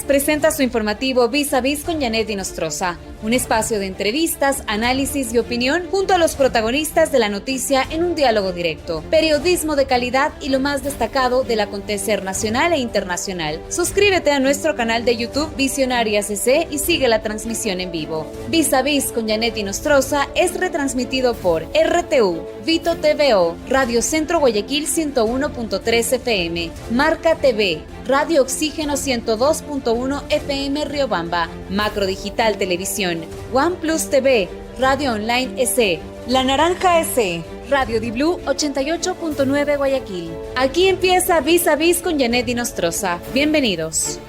Presenta su informativo Vis a Vis con Janet Dinostroza, un espacio de entrevistas, análisis y opinión junto a los protagonistas de la noticia en un diálogo directo, periodismo de calidad y lo más destacado del acontecer nacional e internacional. Suscríbete a nuestro canal de YouTube Visionaria CC y sigue la transmisión en vivo. Vis a Vis con Janet Dinostroza es retransmitido por RTU, Vito TVO, Radio Centro Guayaquil 101.3 FM, Marca TV, Radio Oxígeno 102.1 FM Riobamba, Macro Digital Televisión, OnePlus TV, Radio Online S, La Naranja S, Radio Di Blue 88.9 Guayaquil. Aquí empieza Vis a Vis con Janet Dinostroza. Bienvenidos.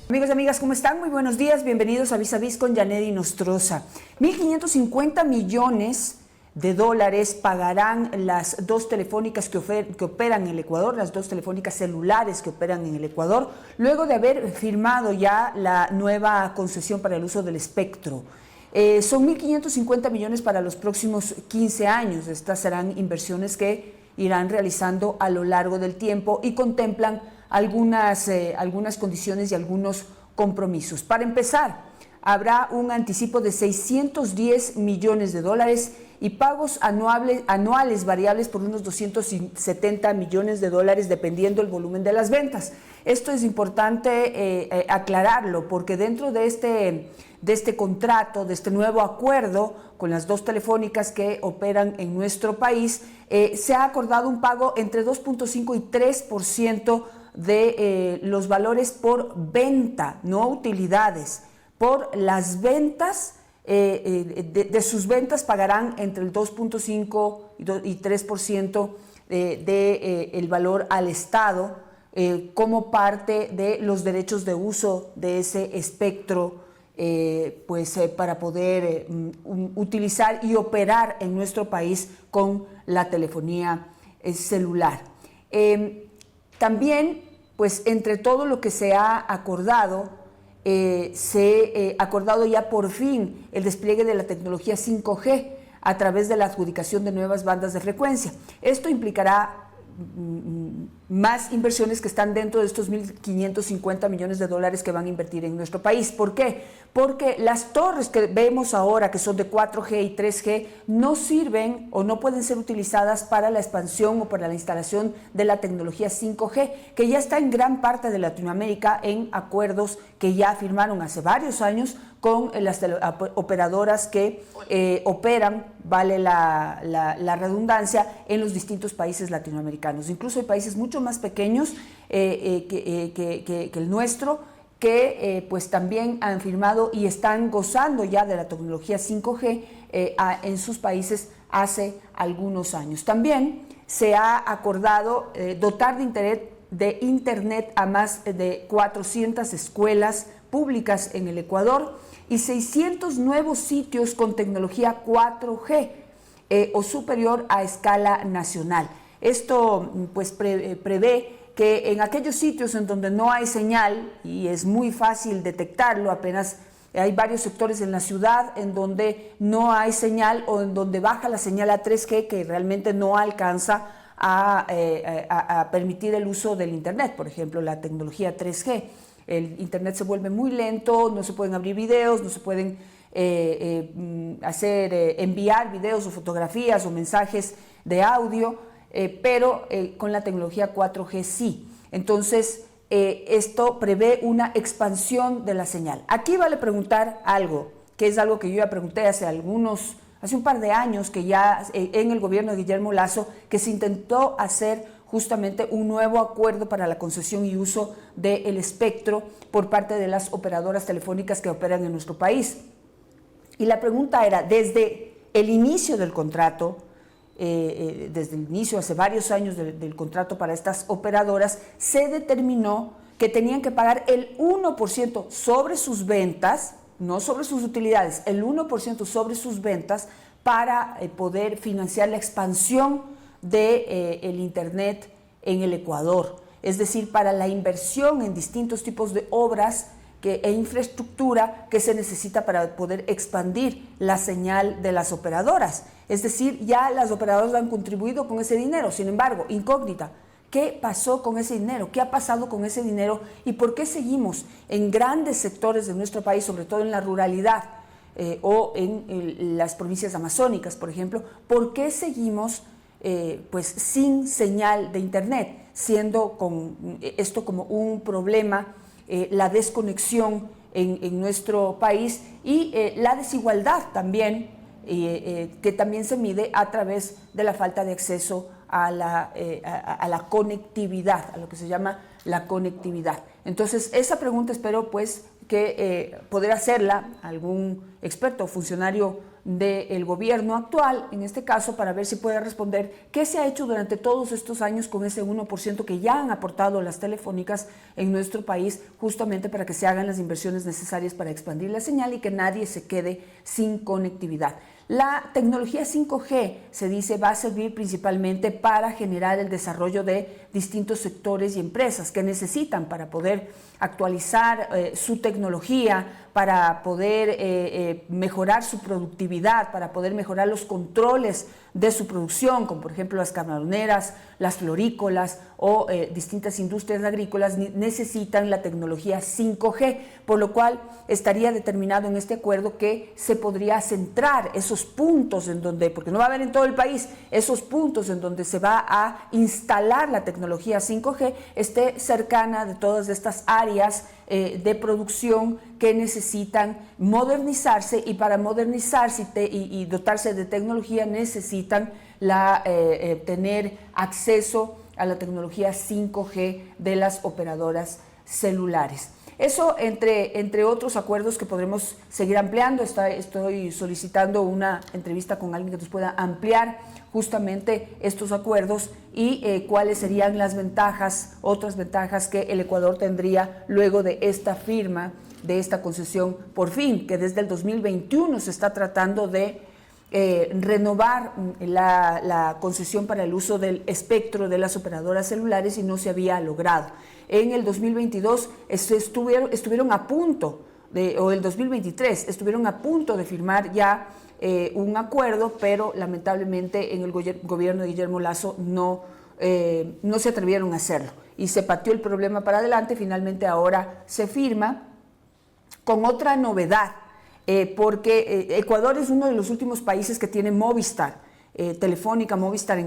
Amigos y amigas, ¿cómo están? Muy buenos días, bienvenidos a Vis con Janet Dinostroza. 1.550 millones de dólares pagarán las dos telefónicas que operan en el Ecuador, las dos telefónicas celulares que operan en el Ecuador, luego de haber firmado ya la nueva concesión para el uso del espectro. Son 1.550 millones para los próximos 15 años. Estas serán inversiones que irán realizando a lo largo del tiempo y contemplan algunas condiciones y algunos compromisos. Para empezar, habrá un anticipo de 610 millones de dólares y pagos anuales variables por unos 270 millones de dólares dependiendo el volumen de las ventas. Esto es importante aclararlo porque dentro de este contrato, de este nuevo acuerdo con las dos telefónicas que operan en nuestro país, se ha acordado un pago entre 2.5 y 3% de los valores por venta, no utilidades. Por las ventas, de sus ventas pagarán entre el 2.5 y 3% del valor al Estado como parte de los derechos de uso de ese espectro para poder utilizar y operar en nuestro país con la telefonía celular. También, pues entre todo lo que se ha acordado, se ha acordado ya por fin el despliegue de la tecnología 5G a través de la adjudicación de nuevas bandas de frecuencia. Esto implicará más inversiones que están dentro de estos 1.550 millones de dólares que van a invertir en nuestro país. ¿Por qué? Porque las torres que vemos ahora, que son de 4G y 3G, no sirven o no pueden ser utilizadas para la expansión o para la instalación de la tecnología 5G, que ya está en gran parte de Latinoamérica en acuerdos que ya firmaron hace varios años con las operadoras que operan, vale la redundancia, en los distintos países latinoamericanos. Incluso hay países mucho más pequeños que el nuestro, que pues también han firmado y están gozando ya de la tecnología 5G en sus países hace algunos años. También se ha acordado dotar de internet a más de 400 escuelas públicas en el Ecuador y 600 nuevos sitios con tecnología 4G o superior a escala nacional. Esto pues prevé que en aquellos sitios en donde no hay señal, y es muy fácil detectarlo, apenas hay varios sectores en la ciudad en donde no hay señal o en donde baja la señal a 3G que realmente no alcanza a permitir el uso del internet, por ejemplo, la tecnología 3G. El internet se vuelve muy lento, no se pueden abrir videos, no se pueden enviar videos o fotografías o mensajes de audio, pero con la tecnología 4G sí. Entonces, esto prevé una expansión de la señal. Aquí vale preguntar algo, que es algo que yo ya pregunté hace un par de años, que ya en el gobierno de Guillermo Lasso, que se intentó hacer justamente un nuevo acuerdo para la concesión y uso del espectro por parte de las operadoras telefónicas que operan en nuestro país. Y la pregunta era, desde el inicio del contrato, desde el inicio, hace varios años del contrato para estas operadoras, se determinó que tenían que pagar el 1% sobre sus ventas, no sobre sus utilidades, el 1% sobre sus ventas para poder financiar la expansión del internet en el Ecuador, es decir, para la inversión en distintos tipos de obras e infraestructura que se necesita para poder expandir la señal de las operadoras. Es decir, ya las operadoras han contribuido con ese dinero. Sin embargo, incógnita, ¿Qué pasó con ese dinero? ¿Qué ha pasado con ese dinero? ¿Y por qué seguimos en grandes sectores de nuestro país, sobre todo en la ruralidad o en las provincias amazónicas, por ejemplo? ¿Por qué seguimos pues sin señal de internet, siendo esto como un problema, la desconexión en nuestro país y la desigualdad también, que también se mide a través de la falta de acceso a la conectividad, a lo que se llama la conectividad? Entonces, esa pregunta espero pues que poder hacerla a algún experto o funcionario del gobierno actual, en este caso, para ver si puede responder qué se ha hecho durante todos estos años con ese 1% que ya han aportado las telefónicas en nuestro país, justamente para que se hagan las inversiones necesarias para expandir la señal y que nadie se quede sin conectividad. La tecnología 5G, se dice, va a servir principalmente para generar el desarrollo de distintos sectores y empresas que necesitan para poder actualizar su tecnología, para poder mejorar su productividad, para poder mejorar los controles de su producción, como por ejemplo las camaroneras, las florícolas o distintas industrias agrícolas necesitan la tecnología 5G, por lo cual estaría determinado en este acuerdo que se podría centrar esos puntos en donde, porque no va a haber en todo el país, esos puntos en donde se va a instalar la tecnología 5G, esté cercana de todas estas áreas de producción que necesitan modernizarse, y para modernizarse y dotarse de tecnología necesitan tener acceso a la tecnología 5G de las operadoras celulares. Eso entre otros acuerdos que podremos seguir ampliando. Estoy solicitando una entrevista con alguien que nos pueda ampliar justamente estos acuerdos y cuáles serían las ventajas, otras ventajas que el Ecuador tendría luego de esta firma, de esta concesión, por fin, que desde el 2021 se está tratando de renovar la concesión para el uso del espectro de las operadoras celulares y no se había logrado. En el 2022 estuvieron a punto, o el 2023, estuvieron a punto de firmar ya un acuerdo, pero lamentablemente en el gobierno de Guillermo Lasso no se atrevieron a hacerlo y se pateó el problema para adelante. Finalmente ahora se firma con otra novedad, porque Ecuador es uno de los últimos países que tiene Movistar, Telefónica Movistar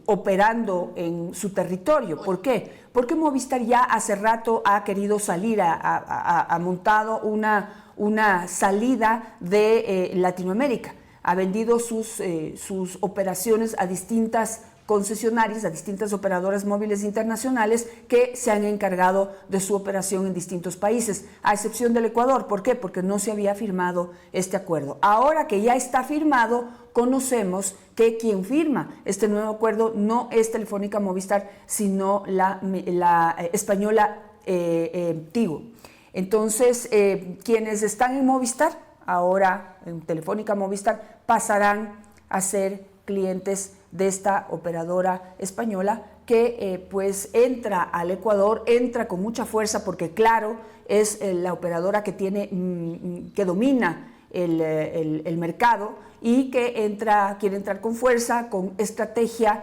operando en su territorio. ¿Por qué? Porque Movistar ya hace rato ha querido salir, ha montado una salida de Latinoamérica, ha vendido sus operaciones a distintas concesionarias, a distintas operadoras móviles internacionales que se han encargado de su operación en distintos países, a excepción del Ecuador. ¿Por qué? Porque no se había firmado este acuerdo. Ahora que ya está firmado, conocemos que quien firma este nuevo acuerdo no es Telefónica Movistar, sino la española Tigo. Entonces, quienes están en Movistar, ahora en Telefónica Movistar, pasarán a ser clientes de esta operadora española que pues entra al Ecuador, entra con mucha fuerza porque claro, es la operadora que domina el mercado y que quiere entrar con fuerza, con estrategia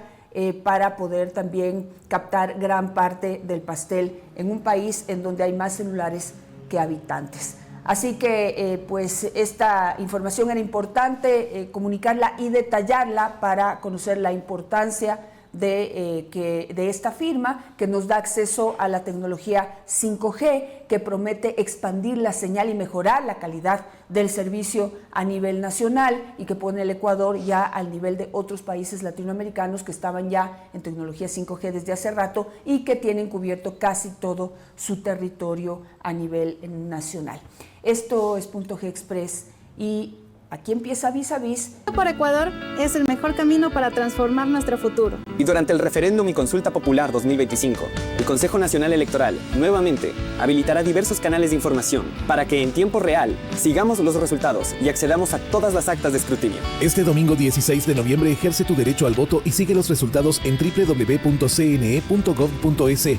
para poder también captar gran parte del pastel en un país en donde hay más celulares que habitantes. Así que pues esta información era importante comunicarla y detallarla para conocer la importancia de esta firma que nos da acceso a la tecnología 5G, que promete expandir la señal y mejorar la calidad del servicio a nivel nacional y que pone el Ecuador ya al nivel de otros países latinoamericanos que estaban ya en tecnología 5G desde hace rato y que tienen cubierto casi todo su territorio a nivel nacional. Esto es Punto G Express y aquí empieza Vis a Vis. Por Ecuador es el mejor camino para transformar nuestro futuro. Y durante el referéndum y consulta popular 2025, el Consejo Nacional Electoral nuevamente habilitará diversos canales de información para que en tiempo real sigamos los resultados y accedamos a todas las actas de escrutinio. Este domingo 16 de noviembre ejerce tu derecho al voto y sigue los resultados en www.cne.gov.es.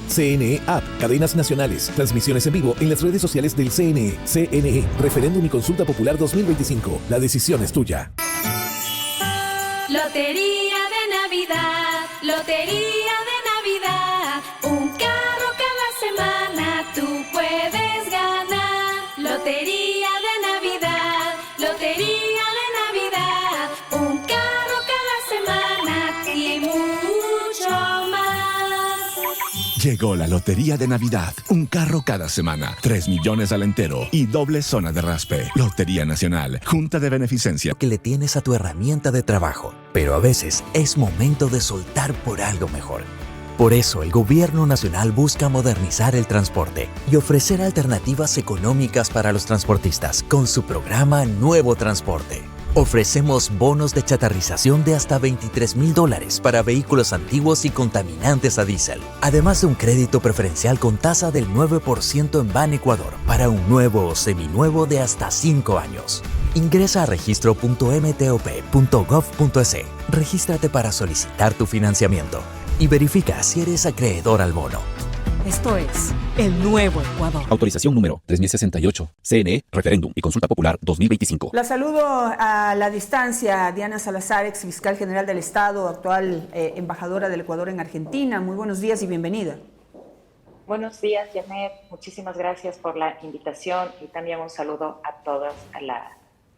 CNE App, cadenas nacionales, transmisiones en vivo en las redes sociales del CNE. CNE, referéndum y consulta popular 2025. La decisión es tuya. Lotería de Navidad, Lotería de Navidad. Lotería de Navidad, Lotería de Navidad, un carro cada semana y mucho más. Llegó la Lotería de Navidad, un carro cada semana, 3 millones al entero y doble zona de raspe. Lotería Nacional, Junta de Beneficencia. Que le tienes a tu herramienta de trabajo, pero a veces es momento de soltar por algo mejor. Por eso el Gobierno Nacional busca modernizar el transporte y ofrecer alternativas económicas para los transportistas con su programa Nuevo Transporte. Ofrecemos bonos de chatarrización de hasta $23,000 para vehículos antiguos y contaminantes a diésel, además de un crédito preferencial con tasa del 9% en Ban Ecuador para un nuevo o seminuevo de hasta 5 años. Ingresa a registro.mtop.gov.es. Regístrate para solicitar tu financiamiento y verifica si eres acreedor al bono. Esto es el nuevo Ecuador. Autorización número 3068. CNE, Referéndum y Consulta Popular 2025. La saludo a la distancia, Diana Salazar, ex fiscal general del Estado, actual embajadora del Ecuador en Argentina. Muy buenos días y bienvenida. Buenos días, Janet. Muchísimas gracias por la invitación y también un saludo a todas, a la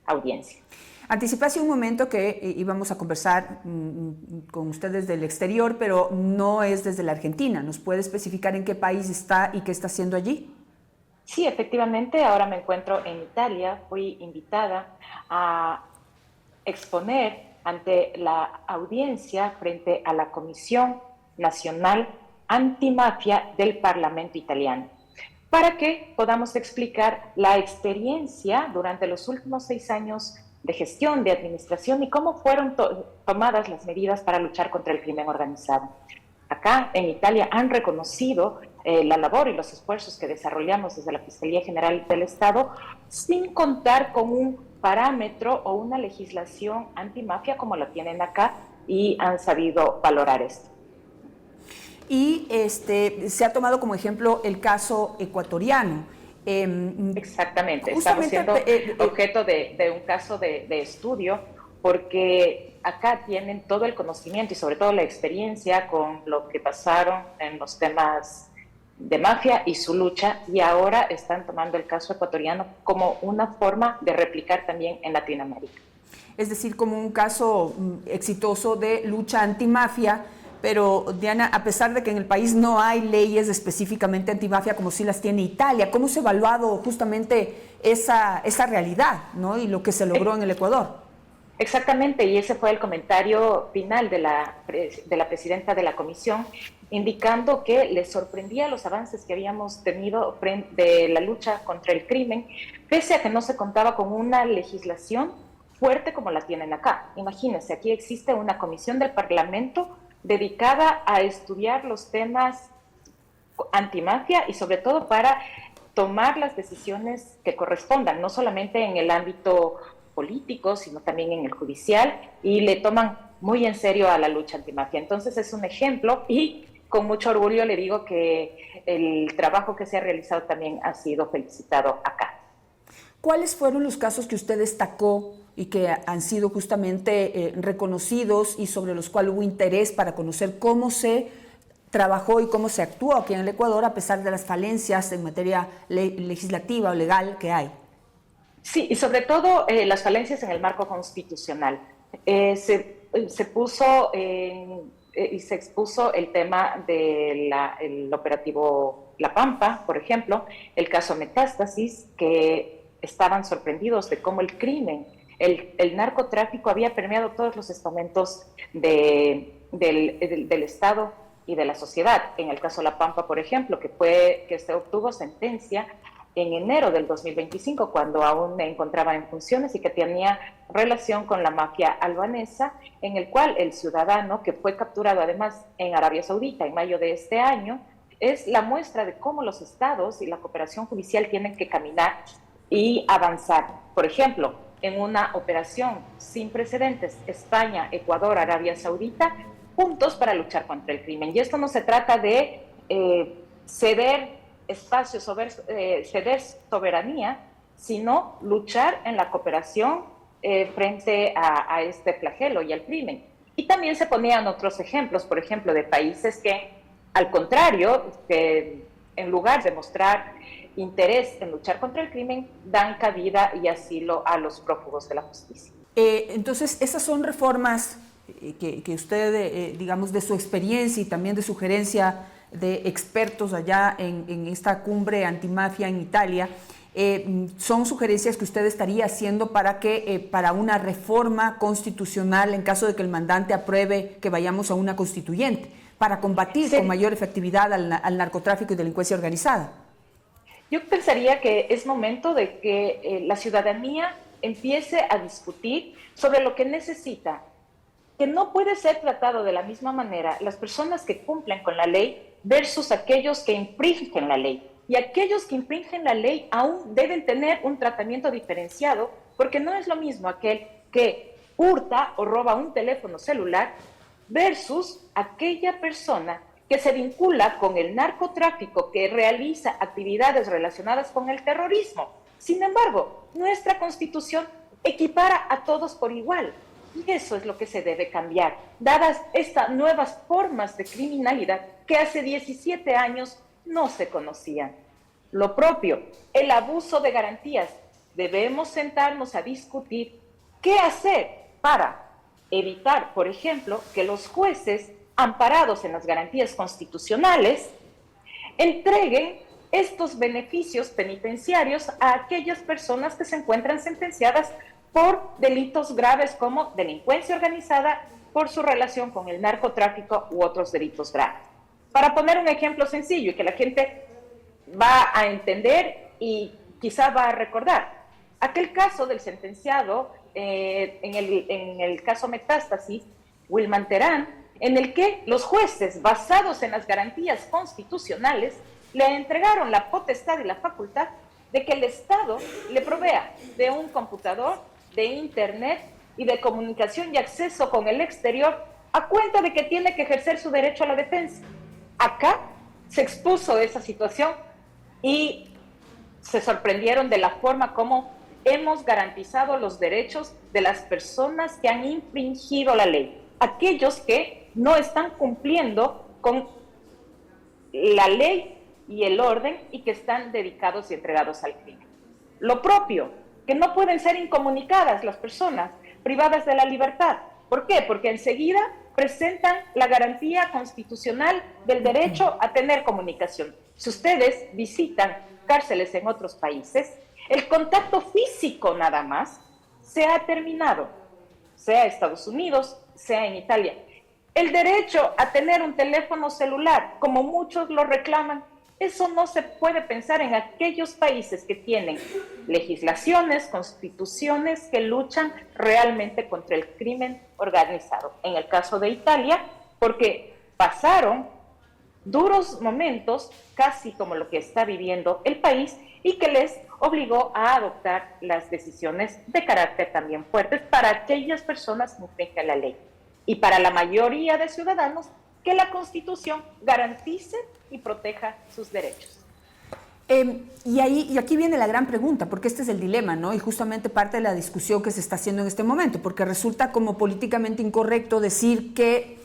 audiencia. Anticipé hace un momento que íbamos a conversar con ustedes del exterior, pero no es desde la Argentina. ¿Nos puede especificar en qué país está y qué está haciendo allí? Sí, efectivamente, ahora me encuentro en Italia. Fui invitada a exponer ante la audiencia frente a la Comisión Nacional Antimafia del Parlamento Italiano, para que podamos explicar la experiencia durante los últimos 6 años de gestión, de administración y cómo fueron tomadas las medidas para luchar contra el crimen organizado. Acá en Italia han reconocido la labor y los esfuerzos que desarrollamos desde la Fiscalía General del Estado sin contar con un parámetro o una legislación antimafia como la tienen acá y han sabido valorar esto. Y se ha tomado como ejemplo el caso ecuatoriano. Exactamente, estamos siendo objeto de un caso de estudio porque acá tienen todo el conocimiento y sobre todo la experiencia con lo que pasaron en los temas de mafia y su lucha, y ahora están tomando el caso ecuatoriano como una forma de replicar también en Latinoamérica. Es decir, como un caso exitoso de lucha antimafia. Pero, Diana, a pesar de que en el país no hay leyes específicamente antimafia como sí las tiene Italia, ¿cómo se ha evaluado justamente esa realidad, ¿no? Y lo que se logró en el Ecuador? Exactamente, y ese fue el comentario final de la presidenta de la comisión, indicando que les sorprendía los avances que habíamos tenido de la lucha contra el crimen, pese a que no se contaba con una legislación fuerte como la tienen acá. Imagínense, aquí existe una comisión del Parlamento dedicada a estudiar los temas antimafia y sobre todo para tomar las decisiones que correspondan, no solamente en el ámbito político, sino también en el judicial, y le toman muy en serio a la lucha antimafia. Entonces es un ejemplo y con mucho orgullo le digo que el trabajo que se ha realizado también ha sido felicitado acá. ¿Cuáles fueron los casos que usted destacó y que han sido justamente reconocidos y sobre los cuales hubo interés para conocer cómo se trabajó y cómo se actuó aquí en el Ecuador a pesar de las falencias en materia legislativa o legal que hay? Sí, y sobre todo las falencias en el marco constitucional. Se puso y se expuso el tema del operativo La Pampa, por ejemplo, el caso Metástasis, que estaban sorprendidos de cómo el crimen, el narcotráfico había permeado todos los estamentos del Estado y de la sociedad. En el caso La Pampa, por ejemplo, que se obtuvo sentencia en enero del 2025, cuando aún me encontraba en funciones y que tenía relación con la mafia albanesa, en el cual el ciudadano que fue capturado además en Arabia Saudita en mayo de este año, es la muestra de cómo los estados y la cooperación judicial tienen que caminar y avanzar. Por ejemplo, en una operación sin precedentes, España, Ecuador, Arabia Saudita, juntos para luchar contra el crimen. Y esto no se trata de ceder espacios, ceder soberanía, sino luchar en la cooperación frente a este flagelo y al crimen. Y también se ponían otros ejemplos, por ejemplo, de países que, al contrario, que en lugar de mostrar interés en luchar contra el crimen, dan cabida y asilo a los prófugos de la justicia. Entonces, esas son reformas que usted, digamos, de su experiencia y también de sugerencia de expertos allá en esta cumbre antimafia en Italia, son sugerencias que usted estaría haciendo para una reforma constitucional en caso de que el mandante apruebe que vayamos a una constituyente, para combatir con mayor efectividad al narcotráfico y delincuencia organizada. Yo pensaría que es momento de que la ciudadanía empiece a discutir sobre lo que necesita, que no puede ser tratado de la misma manera las personas que cumplen con la ley versus aquellos que infringen la ley. Y aquellos que infringen la ley aún deben tener un tratamiento diferenciado, porque no es lo mismo aquel que hurta o roba un teléfono celular versus aquella persona que se vincula con el narcotráfico, que realiza actividades relacionadas con el terrorismo. Sin embargo, nuestra Constitución equipara a todos por igual. Y eso es lo que se debe cambiar, dadas estas nuevas formas de criminalidad que hace 17 años no se conocían. Lo propio, el abuso de garantías. Debemos sentarnos a discutir qué hacer para evitar, por ejemplo, que los jueces, amparados en las garantías constitucionales, entreguen estos beneficios penitenciarios a aquellas personas que se encuentran sentenciadas por delitos graves como delincuencia organizada por su relación con el narcotráfico u otros delitos graves. Para poner un ejemplo sencillo y que la gente va a entender y quizá va a recordar, aquel caso del sentenciado en el caso Metástasis, Wilman Terán, en el que los jueces, basados en las garantías constitucionales, le entregaron la potestad y la facultad de que el Estado le provea de un computador, de internet y de comunicación y acceso con el exterior a cuenta de que tiene que ejercer su derecho a la defensa. Acá se expuso esa situación y se sorprendieron de la forma como hemos garantizado los derechos de las personas que han infringido la ley, aquellos que no están cumpliendo con la ley y el orden y que están dedicados y entregados al crimen. Lo propio, que no pueden ser incomunicadas las personas privadas de la libertad. ¿Por qué? Porque enseguida presentan la garantía constitucional del derecho a tener comunicación. Si ustedes visitan cárceles en otros países, el contacto físico nada más se ha terminado, sea en Estados Unidos, sea en Italia. El derecho a tener un teléfono celular, como muchos lo reclaman, eso no se puede pensar en aquellos países que tienen legislaciones, constituciones que luchan realmente contra el crimen organizado. En el caso de Italia, porque pasaron duros momentos, casi como lo que está viviendo el país, y que les obligó a adoptar las decisiones de carácter también fuertes para aquellas personas que infringen la ley. Y para la mayoría de ciudadanos, que la Constitución garantice y proteja sus derechos. Y aquí viene la gran pregunta, porque este es el dilema, ¿no? Y justamente parte de la discusión que se está haciendo en este momento, porque resulta como políticamente incorrecto decir que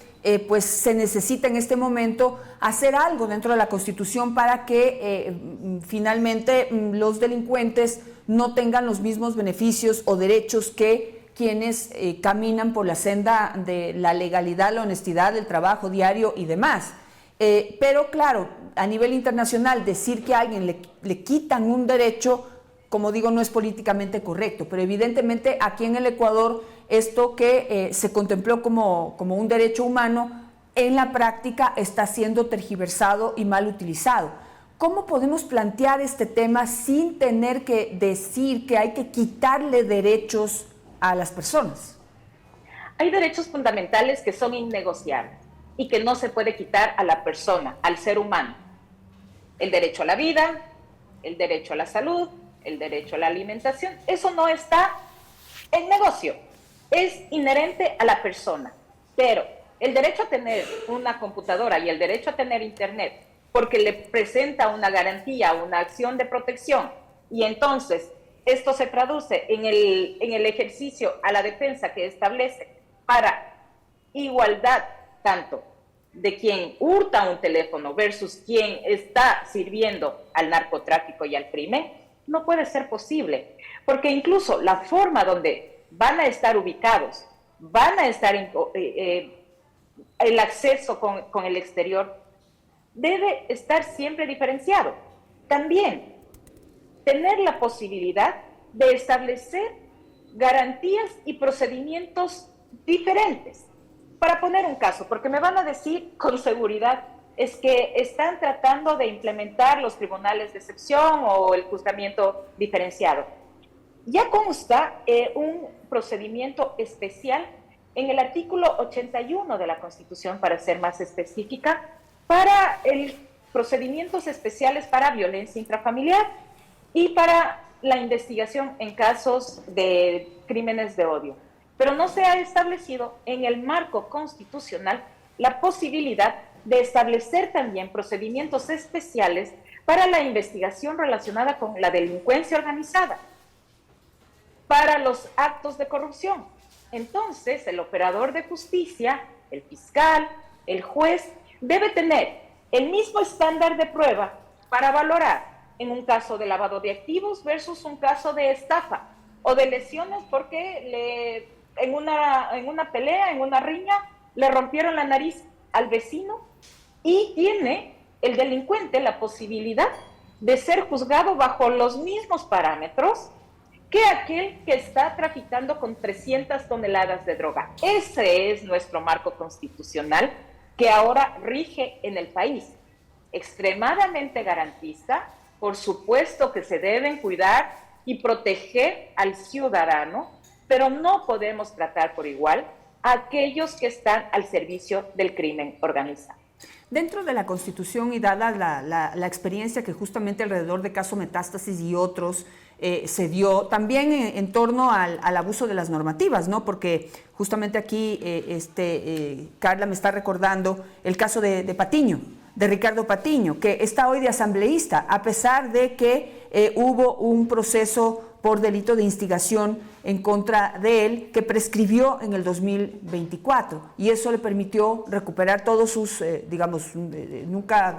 pues se necesita en este momento hacer algo dentro de la Constitución para que finalmente los delincuentes no tengan los mismos beneficios o derechos que quienes caminan por la senda de la legalidad, la honestidad, el trabajo diario y demás. Pero claro, a nivel internacional decir que a alguien le quitan un derecho, como digo, no es políticamente correcto, pero evidentemente aquí en el Ecuador esto que se contempló como un derecho humano, en la práctica está siendo tergiversado y mal utilizado. ¿Cómo podemos plantear este tema sin tener que decir que hay que quitarle derechos a las personas? Hay derechos fundamentales que son innegociables y que no se puede quitar a la persona, al ser humano. El derecho a la vida, el derecho a la salud, el derecho a la alimentación, eso no está en negocio, es inherente a la persona. Pero el derecho a tener una computadora y el derecho a tener internet, porque le presenta una garantía, una acción de protección, y entonces esto se traduce en el ejercicio a la defensa que establece para igualdad tanto de quien hurta un teléfono versus quien está sirviendo al narcotráfico y al crimen, no puede ser posible, porque incluso la forma donde van a estar ubicados, van a estar el acceso con el exterior, debe estar siempre diferenciado. También tener la posibilidad de establecer garantías y procedimientos diferentes. Para poner un caso, porque me van a decir con seguridad, es que están tratando de implementar los tribunales de excepción o el juzgamiento diferenciado. Ya consta un procedimiento especial en el artículo 81 de la Constitución, para ser más específica, para procedimientos especiales para violencia intrafamiliar y para la investigación en casos de crímenes de odio. Pero no se ha establecido en el marco constitucional la posibilidad de establecer también procedimientos especiales para la investigación relacionada con la delincuencia organizada, para los actos de corrupción. Entonces, el operador de justicia, el fiscal, el juez, debe tener el mismo estándar de prueba para valorar en un caso de lavado de activos versus un caso de estafa o de lesiones porque en una pelea, en una riña, le rompieron la nariz al vecino, y tiene el delincuente la posibilidad de ser juzgado bajo los mismos parámetros que aquel que está traficando con 300 toneladas de droga. Ese es nuestro marco constitucional que ahora rige en el país. Extremadamente garantista, por supuesto que se deben cuidar y proteger al ciudadano, pero no podemos tratar por igual a aquellos que están al servicio del crimen organizado. Dentro de la Constitución y dada la experiencia que justamente alrededor de caso Metástasis y otros se dio, también en torno al abuso de las normativas, ¿no? Porque justamente aquí Carla me está recordando el caso de Patiño, de Ricardo Patiño, que está hoy de asambleísta, a pesar de que hubo un proceso por delito de instigación en contra de él que prescribió en el 2024, y eso le permitió recuperar todos sus, nunca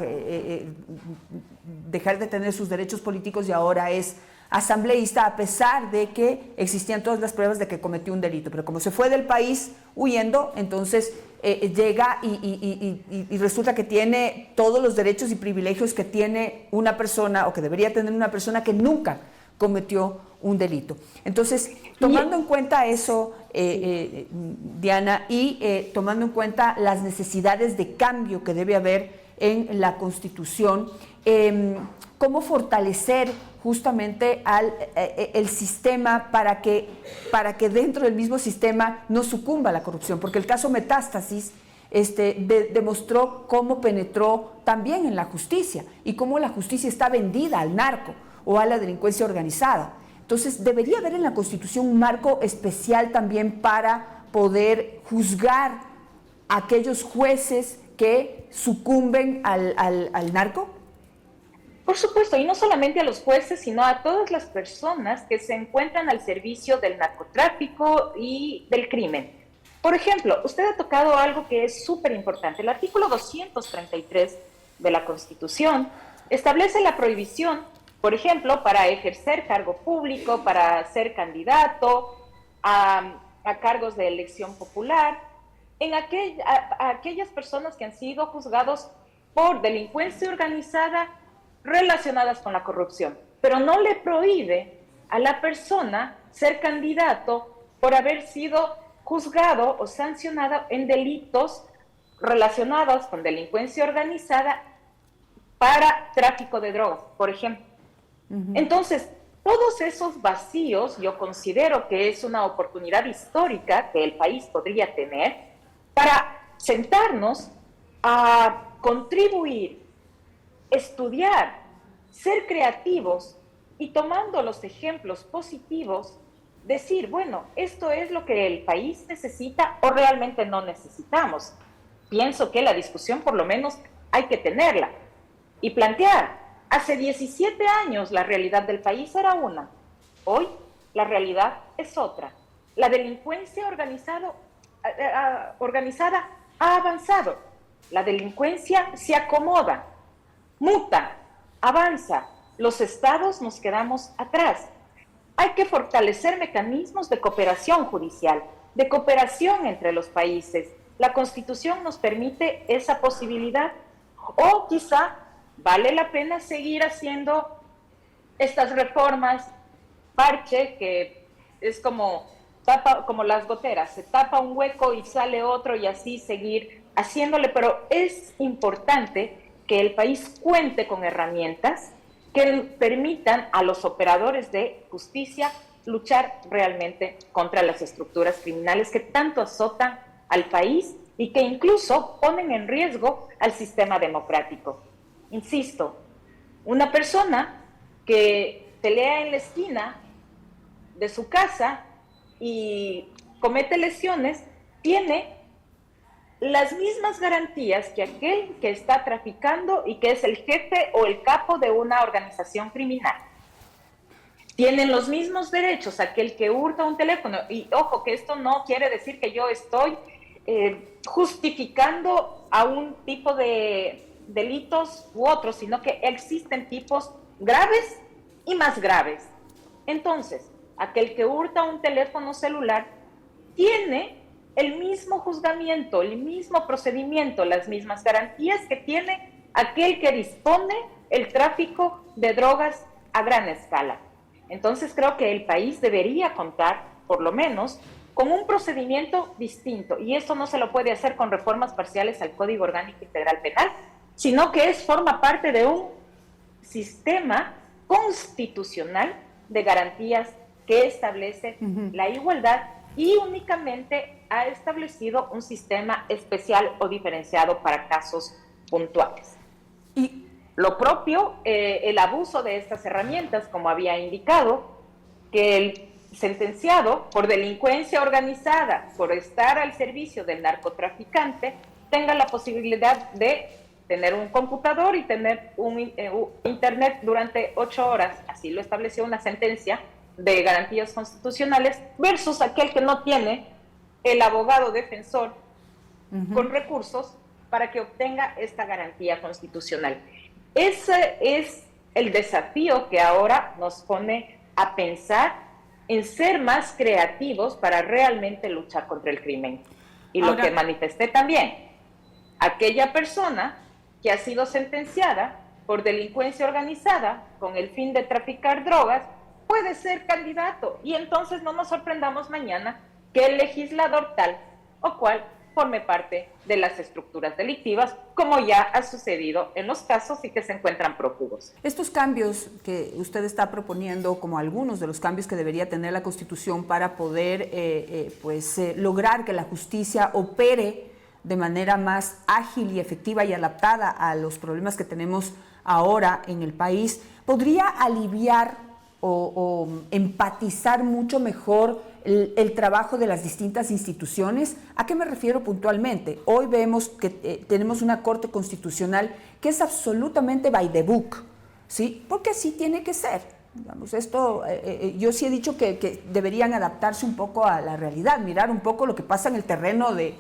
dejar de tener sus derechos políticos, y ahora es asambleísta a pesar de que existían todas las pruebas de que cometió un delito. Pero como se fue del país huyendo, entonces llega y resulta que tiene todos los derechos y privilegios que tiene una persona, o que debería tener una persona que nunca cometió un delito. Entonces, tomando en cuenta eso, Diana, y tomando en cuenta las necesidades de cambio que debe haber en la Constitución, ¿cómo fortalecer justamente el sistema para que dentro del mismo sistema no sucumba la corrupción? Porque el caso Metástasis demostró cómo penetró también en la justicia y cómo la justicia está vendida al narco o a la delincuencia organizada. Entonces, debería haber en la Constitución un marco especial también para poder juzgar a aquellos jueces que sucumben al narco. Por supuesto, y no solamente a los jueces, sino a todas las personas que se encuentran al servicio del narcotráfico y del crimen. Por ejemplo, usted ha tocado algo que es súper importante. El artículo 233 de la Constitución establece la prohibición, por ejemplo, para ejercer cargo público, para ser candidato a cargos de elección popular, a aquellas personas que han sido juzgados por delincuencia organizada relacionadas con la corrupción, pero no le prohíbe a la persona ser candidato por haber sido juzgado o sancionado en delitos relacionados con delincuencia organizada para tráfico de drogas, por ejemplo. Entonces, todos esos vacíos yo considero que es una oportunidad histórica que el país podría tener para sentarnos a contribuir, estudiar, ser creativos y, tomando los ejemplos positivos, decir, bueno, esto es lo que el país necesita o realmente no necesitamos. Pienso que la discusión por lo menos hay que tenerla y plantear. Hace 17 años la realidad del país era una, hoy la realidad es otra. La delincuencia organizada ha avanzado la delincuencia se acomoda, muta, avanza. Los estados nos quedamos atrás. Hay que fortalecer mecanismos de cooperación judicial, de cooperación entre los países. La Constitución nos permite esa posibilidad. O quizá vale la pena seguir haciendo estas reformas parche, que es como las goteras, se tapa un hueco y sale otro, y así seguir haciéndole. Pero es importante que el país cuente con herramientas que permitan a los operadores de justicia luchar realmente contra las estructuras criminales que tanto azotan al país y que incluso ponen en riesgo al sistema democrático. Insisto, una persona que pelea en la esquina de su casa y comete lesiones tiene las mismas garantías que aquel que está traficando y que es el jefe o el capo de una organización criminal. Tienen los mismos derechos aquel que hurta un teléfono. Y ojo, que esto no quiere decir que yo estoy justificando a un tipo de delitos u otros, sino que existen tipos graves y más graves. Entonces, aquel que hurta un teléfono celular tiene el mismo juzgamiento, el mismo procedimiento, las mismas garantías que tiene aquel que dispone el tráfico de drogas a gran escala. Entonces creo que el país debería contar, por lo menos, con un procedimiento distinto, y eso no se lo puede hacer con reformas parciales al Código Orgánico Integral Penal, sino que forma parte de un sistema constitucional de garantías que establece la igualdad y únicamente ha establecido un sistema especial o diferenciado para casos puntuales. Y lo propio, el abuso de estas herramientas, como había indicado, que el sentenciado por delincuencia organizada, por estar al servicio del narcotraficante, tenga la posibilidad de tener un computador y tener un internet durante 8 horas, así lo estableció una sentencia de garantías constitucionales, versus aquel que no tiene el abogado defensor con recursos para que obtenga esta garantía constitucional. Ese es el desafío que ahora nos pone a pensar en ser más creativos para realmente luchar contra el crimen. Y ahora, lo que manifesté también, aquella persona que ha sido sentenciada por delincuencia organizada con el fin de traficar drogas puede ser candidato, y entonces no nos sorprendamos mañana que el legislador tal o cual forme parte de las estructuras delictivas, como ya ha sucedido en los casos y que se encuentran prófugos. Estos cambios que usted está proponiendo, como algunos de los cambios que debería tener la Constitución para poder lograr que la justicia opere de manera más ágil y efectiva y adaptada a los problemas que tenemos ahora en el país, ¿podría aliviar o empatizar mucho mejor el trabajo de las distintas instituciones? ¿A qué me refiero puntualmente? Hoy vemos que tenemos una Corte Constitucional que es absolutamente by the book, ¿sí? Porque así tiene que ser. Digamos, esto, yo sí he dicho que deberían adaptarse un poco a la realidad, mirar un poco lo que pasa en el terreno de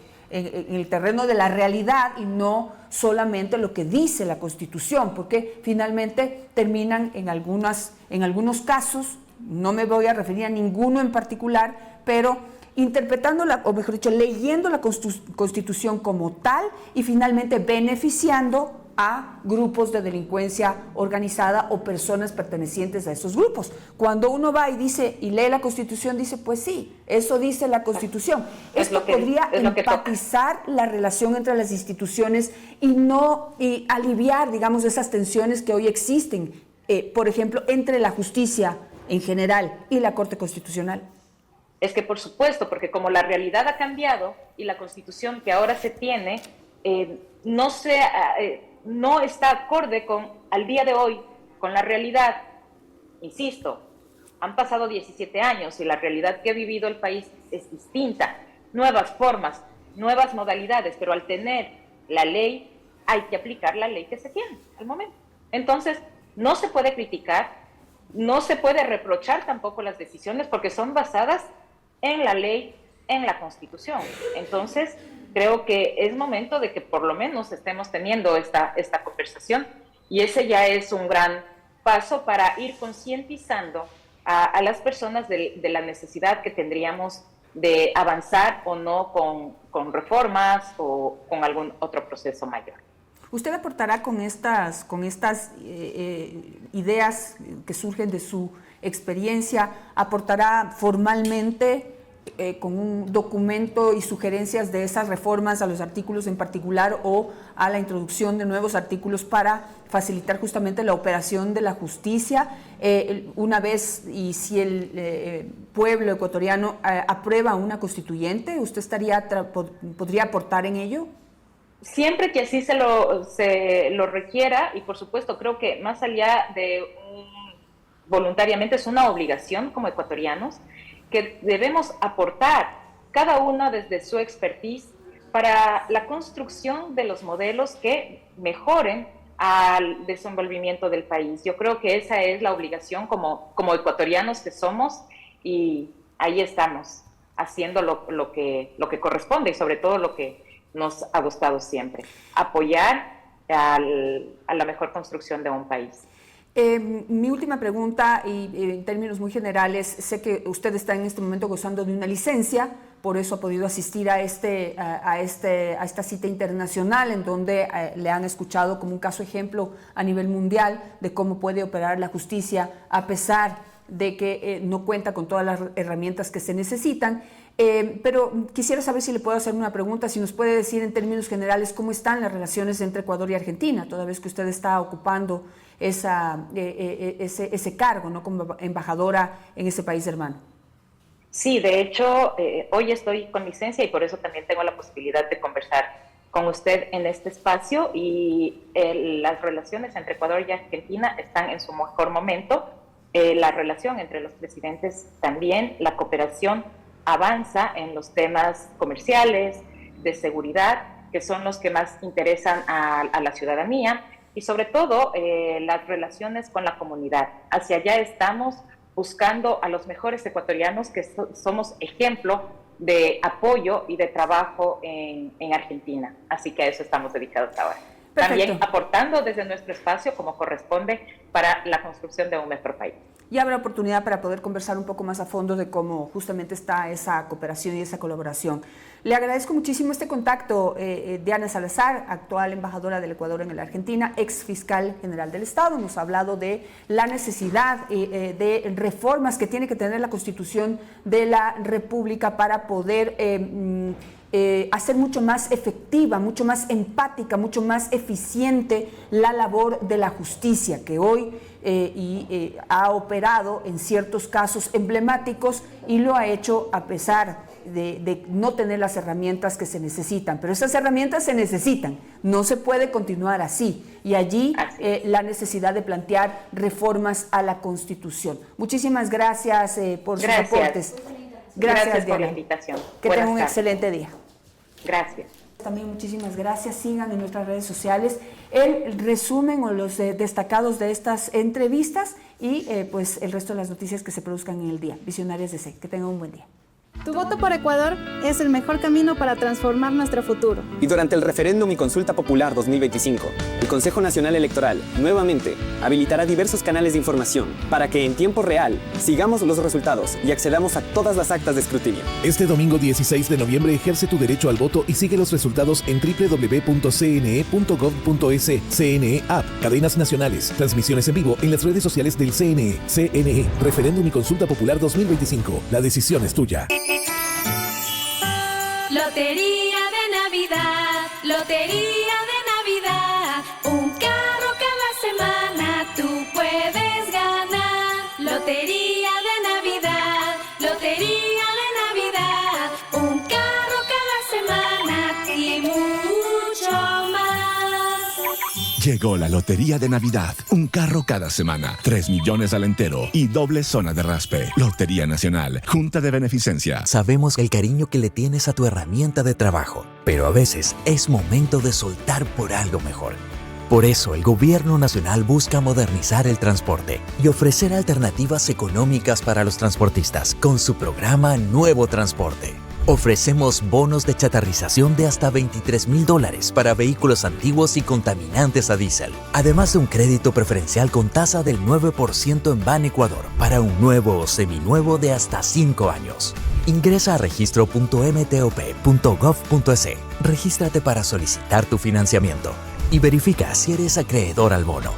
la realidad y no solamente lo que dice la Constitución, porque finalmente terminan en algunos casos, no me voy a referir a ninguno en particular, pero interpretándola, o mejor dicho, leyendo la Constitución como tal y finalmente beneficiando a grupos de delincuencia organizada o personas pertenecientes a esos grupos. Cuando uno va y dice y lee la Constitución, dice, pues sí, eso dice la Constitución. Esto podría empatizar la relación entre las instituciones y aliviar, digamos, esas tensiones que hoy existen, por ejemplo, entre la justicia en general y la Corte Constitucional. Es que por supuesto, porque como la realidad ha cambiado y la Constitución que ahora se tiene no está acorde al día de hoy con la realidad. Insisto, han pasado 17 años y la realidad que ha vivido el país es distinta. Nuevas formas, nuevas modalidades, pero al tener la ley hay que aplicar la ley que se tiene al momento. Entonces, no se puede criticar, no se puede reprochar tampoco las decisiones porque son basadas en la ley, en la Constitución. Entonces, creo que es momento de que por lo menos estemos teniendo esta conversación, y ese ya es un gran paso para ir concientizando a las personas de la necesidad que tendríamos de avanzar o no con reformas o con algún otro proceso mayor. ¿Usted aportará con estas ideas que surgen de su experiencia, aportará formalmente con un documento y sugerencias de esas reformas a los artículos en particular o a la introducción de nuevos artículos para facilitar justamente la operación de la justicia una vez y si el pueblo ecuatoriano aprueba una constituyente? ¿Usted podría aportar en ello? Siempre que así se lo requiera, y por supuesto creo que más allá de voluntariamente es una obligación como ecuatorianos, que debemos aportar cada uno desde su expertise para la construcción de los modelos que mejoren al desenvolvimiento del país. Yo creo que esa es la obligación como ecuatorianos que somos, y ahí estamos haciendo lo que corresponde y sobre todo lo que nos ha gustado siempre, apoyar a la mejor construcción de un país. Mi última pregunta, y en términos muy generales, sé que usted está en este momento gozando de una licencia, por eso ha podido asistir a esta cita internacional en donde le han escuchado como un caso ejemplo a nivel mundial de cómo puede operar la justicia a pesar de que no cuenta con todas las herramientas que se necesitan. Pero quisiera saber si le puedo hacer una pregunta, si nos puede decir en términos generales cómo están las relaciones entre Ecuador y Argentina, toda vez que usted está ocupando ese cargo, ¿no?, como embajadora en ese país hermano. Sí, de hecho, hoy estoy con licencia y por eso también tengo la posibilidad de conversar con usted en este espacio, y las relaciones entre Ecuador y Argentina están en su mejor momento. La relación entre los presidentes también, la cooperación avanza en los temas comerciales, de seguridad, que son los que más interesan a la ciudadanía, y sobre todo las relaciones con la comunidad. Hacia allá estamos buscando a los mejores ecuatorianos que somos ejemplo de apoyo y de trabajo en Argentina. Así que a eso estamos dedicados ahora. Perfecto. También aportando desde nuestro espacio como corresponde para la construcción de un mejor país. Y habrá oportunidad para poder conversar un poco más a fondo de cómo justamente está esa cooperación y esa colaboración. Le agradezco muchísimo este contacto, Diana Salazar, actual embajadora del Ecuador en la Argentina, ex fiscal general del Estado. Nos ha hablado de la necesidad de reformas que tiene que tener la Constitución de la República para poder hacer mucho más efectiva, mucho más empática, mucho más eficiente la labor de la justicia, que hoy ha operado en ciertos casos emblemáticos y lo ha hecho a pesar de no tener las herramientas que se necesitan. Pero esas herramientas se necesitan, no se puede continuar así. Y allí la necesidad de plantear reformas a la Constitución. Muchísimas gracias por sus aportes. Gracias por la invitación. Que tengan un excelente día. Gracias. También muchísimas gracias. Sigan en nuestras redes sociales el resumen o los destacados de estas entrevistas y pues el resto de las noticias que se produzcan en el día. Visionarias DC. Que tengan un buen día. Tu voto por Ecuador es el mejor camino para transformar nuestro futuro. Y durante el referéndum y consulta popular 2025, el Consejo Nacional Electoral, nuevamente, habilitará diversos canales de información para que en tiempo real sigamos los resultados y accedamos a todas las actas de escrutinio. Este domingo 16 de noviembre ejerce tu derecho al voto y sigue los resultados en www.cne.gov.es. CNE App, cadenas nacionales, transmisiones en vivo en las redes sociales del CNE. CNE, referéndum y consulta popular 2025. La decisión es tuya. Lotería de Navidad, Lotería de Navidad, un carro cada semana tú puedes ganar. Lotería de Navidad, Lotería de Navidad, un carro cada semana y mucho más. Llegó la Lotería de Navidad. Un carro cada semana, 3 millones al entero y doble zona de raspe. Lotería Nacional, Junta de Beneficencia. Sabemos el cariño que le tienes a tu herramienta de trabajo, pero a veces es momento de soltar por algo mejor. Por eso el Gobierno Nacional busca modernizar el transporte y ofrecer alternativas económicas para los transportistas con su programa Nuevo Transporte. Ofrecemos bonos de chatarrización de hasta $23,000 para vehículos antiguos y contaminantes a diésel. Además de un crédito preferencial con tasa del 9% en Ban Ecuador para un nuevo o seminuevo de hasta 5 años. Ingresa a registro.mtop.gov.es. Regístrate para solicitar tu financiamiento y verifica si eres acreedor al bono.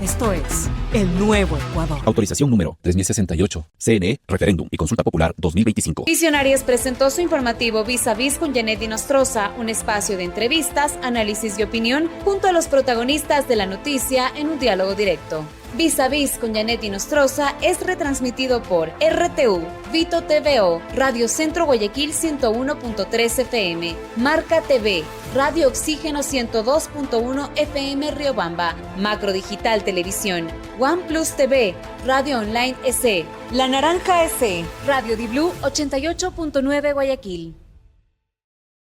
Esto es el nuevo Ecuador. Autorización número 3068. CNE, Referéndum y Consulta Popular 2025. Visionarias presentó su informativo Vis a Vis con Janet Nostroza, un espacio de entrevistas, análisis y opinión junto a los protagonistas de la noticia en un diálogo directo. Vis a Vis con Janet Nostroza es retransmitido por RTU, Vito TVO, Radio Centro Guayaquil 101.3 FM, Marca TV, Radio Oxígeno 102.1 FM Riobamba, Macro Digital Televisión, OnePlus TV, Radio Online SE, La Naranja SE, Radio Di Blue 88.9 Guayaquil.